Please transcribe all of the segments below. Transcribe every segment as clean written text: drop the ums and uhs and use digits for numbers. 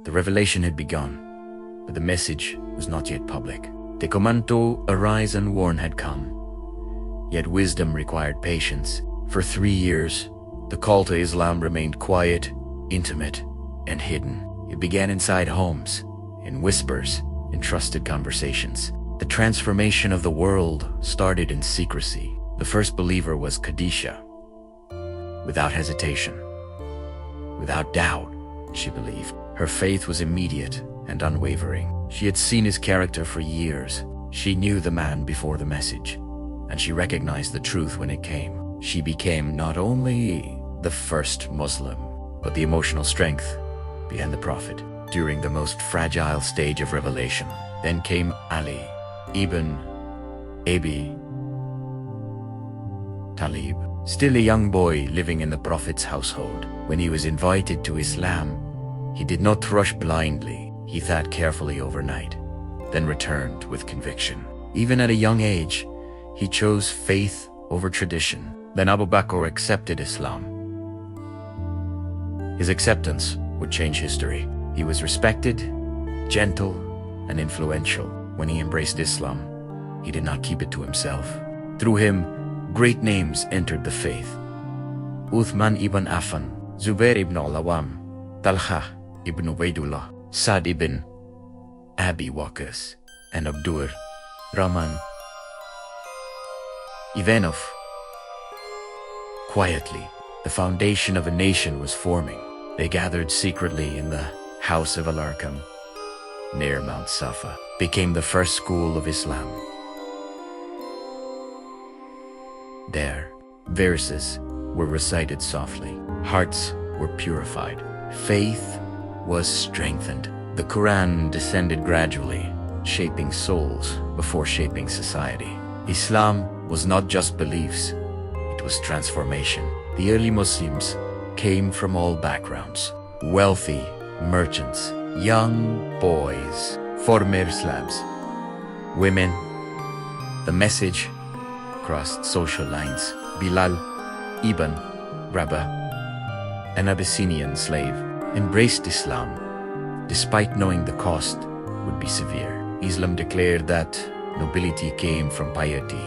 The revelation had begun, but the message was not yet public. The command to arise and warn had come. Yet wisdom required patience. For 3 years, the call to Islam remained quiet, intimate, and hidden. It began inside homes, in whispers, in trusted conversations. The transformation of the world started in secrecy. The first believer was Khadijah. Without hesitation, without doubt, she believed. Her faith was immediate and unwavering. She had seen his character for years. She knew the man before the message, and she recognized the truth when it came. She became not only the first Muslim, but the emotional strength behind the Prophet during the most fragile stage of revelation. Then came Ali ibn Abi Talib, still a young boy living in the Prophet's household. When he was invited to Islam, he did not rush blindly. He thought carefully overnight, then returned with conviction. Even at a young age, he chose faith over tradition. Then Abu Bakr accepted Islam. His acceptance would change history. He was respected, gentle, and influential. When he embraced Islam, he did not keep it to himself. Through him, great names entered the faith. Uthman ibn Affan, Zubair ibn al-Awam, Talha ibn Ubaidullah, Sa'd ibn Abi Waqqas, and Abdur Rahman Ibn Auf. Quietly, the foundation of a nation was forming. They gathered secretly in the house of Al-Arqam, near Mount Safa, became the first school of Islam. There, verses were recited softly, hearts were purified, faith was strengthened. The Quran descended gradually, shaping souls before shaping society. Islam was not just beliefs, it was transformation. The early Muslims came from all backgrounds. Wealthy merchants, young boys, former Slavs, women. The message crossed social lines. Bilal ibn Rabah, an Abyssinian slave, embraced Islam despite knowing the cost would be severe. Islam declared that nobility came from piety,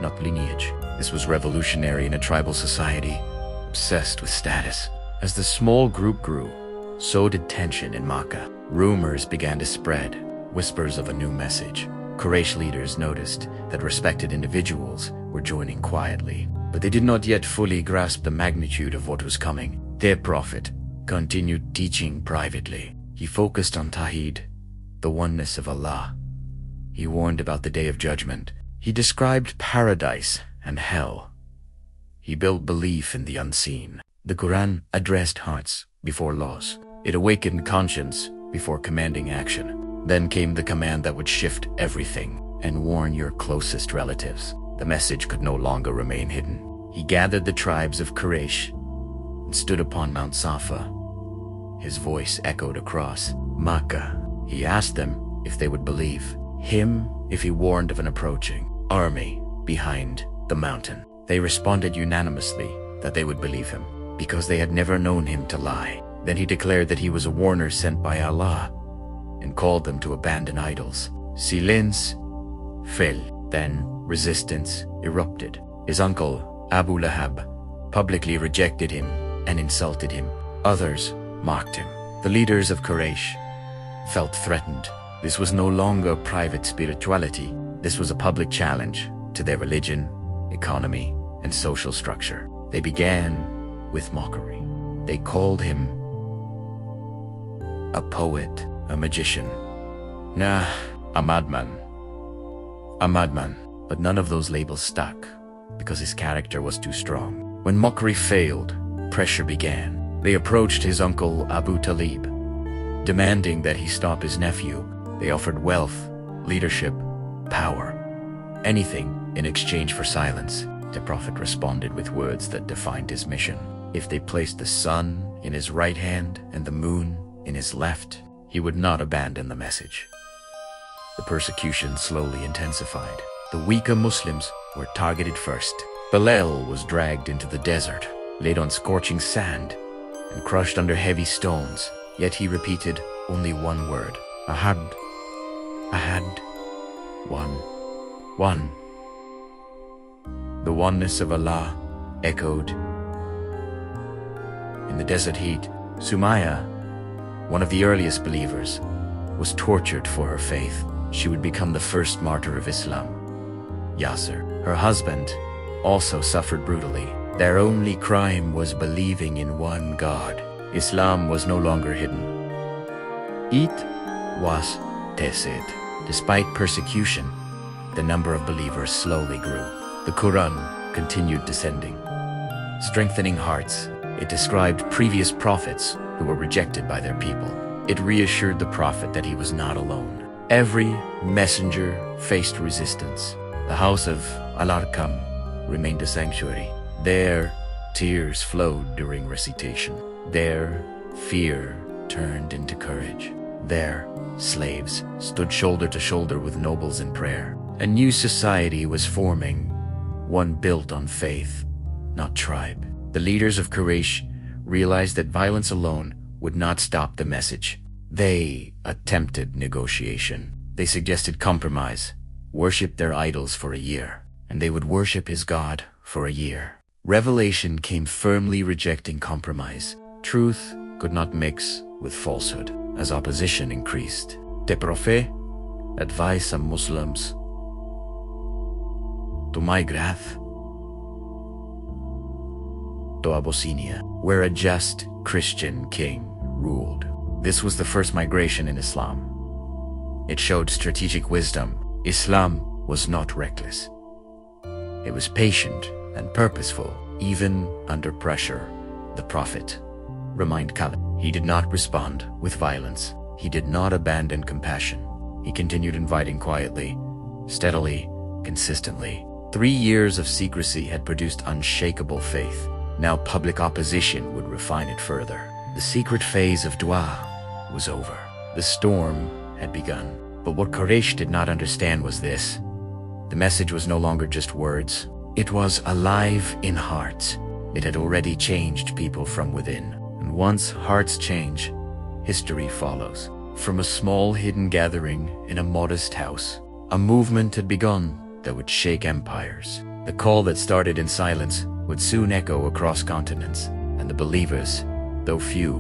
not lineage. This was revolutionary in a tribal society obsessed with status. As the small group grew, so did tension in Makkah. Rumors began to spread, whispers of a new message. Quraysh leaders noticed that respected individuals were joining quietly, but they did not yet fully grasp the magnitude of what was coming. Their prophet continued teaching privately. He focused on Tawheed, the oneness of Allah. He warned about the day of judgment. He described paradise and hell. He built belief in the unseen. The Quran addressed hearts before laws. It awakened conscience before commanding action. Then came the command that would shift everything and warn your closest relatives. The message could no longer remain hidden. He gathered the tribes of Quraysh and stood upon Mount Safa. His voice echoed across Makkah. He asked them if they would believe him if he warned of an approaching army behind the mountain. They responded unanimously that they would believe him because they had never known him to lie. Then he declared that he was a warner sent by Allah and called them to abandon idols. Silence fell. Then resistance erupted. His uncle, Abu Lahab, publicly rejected him and insulted him. Others mocked him. The leaders of Quraysh felt threatened. This was no longer private spirituality. This was a public challenge to their religion, economy, and social structure. They began with mockery. They called him a poet, a magician, a madman. But none of those labels stuck because his character was too strong. When mockery failed, pressure began. They approached his uncle Abu Talib, demanding that he stop his nephew. They offered wealth, leadership, power, anything in exchange for silence. The Prophet responded with words that defined his mission. If they placed the sun in his right hand and the moon in his left, he would not abandon the message. The persecution slowly intensified. The weaker Muslims were targeted first. Bilal was dragged into the desert, laid on scorching sand, and crushed under heavy stones. Yet he repeated, only one word. Ahad. Ahad. One. The oneness of Allah echoed. In the desert heat, Sumaya, one of the earliest believers, was tortured for her faith. She would become the first martyr of Islam. Yasser, her husband, also suffered brutally. Their only crime was believing in one God. Islam was no longer hidden. It was tested. Despite persecution, the number of believers slowly grew. The Quran continued descending, strengthening hearts. It described previous prophets who were rejected by their people. It reassured the prophet that he was not alone. Every messenger faced resistance. The house of Al-Arqam remained a sanctuary. There, tears flowed during recitation. There, fear turned into courage. There, slaves stood shoulder to shoulder with nobles in prayer. A new society was forming, one built on faith, not tribe. The leaders of Quraysh realized that violence alone would not stop the message. They attempted negotiation. They suggested compromise, worship their idols for a year, and they would worship his God for a year. Revelation came firmly rejecting compromise. Truth could not mix with falsehood. As opposition increased, the Prophet advised some Muslims to migrate to Abyssinia, where a just Christian king ruled. This was the first migration in Islam. It showed strategic wisdom. Islam was not reckless. It was patient and purposeful, even under pressure. The Prophet reminded Khalid. He did not respond with violence. He did not abandon compassion. He continued inviting quietly, steadily, consistently. 3 years of secrecy had produced unshakable faith. Now public opposition would refine it further. The secret phase of dua was over. The storm had begun. But what Quraysh did not understand was this. The message was no longer just words. It was alive in hearts. It had already changed people from within. And once hearts change, history follows. From a small hidden gathering in a modest house, a movement had begun that would shake empires. The call that started in silence would soon echo across continents, and the believers, though few,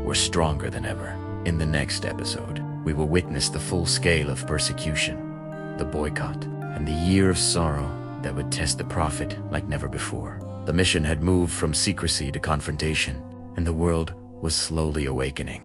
were stronger than ever. In the next episode, we will witness the full scale of persecution, the boycott, and the year of sorrow that would test the Prophet like never before. The mission had moved from secrecy to confrontation, and the world was slowly awakening.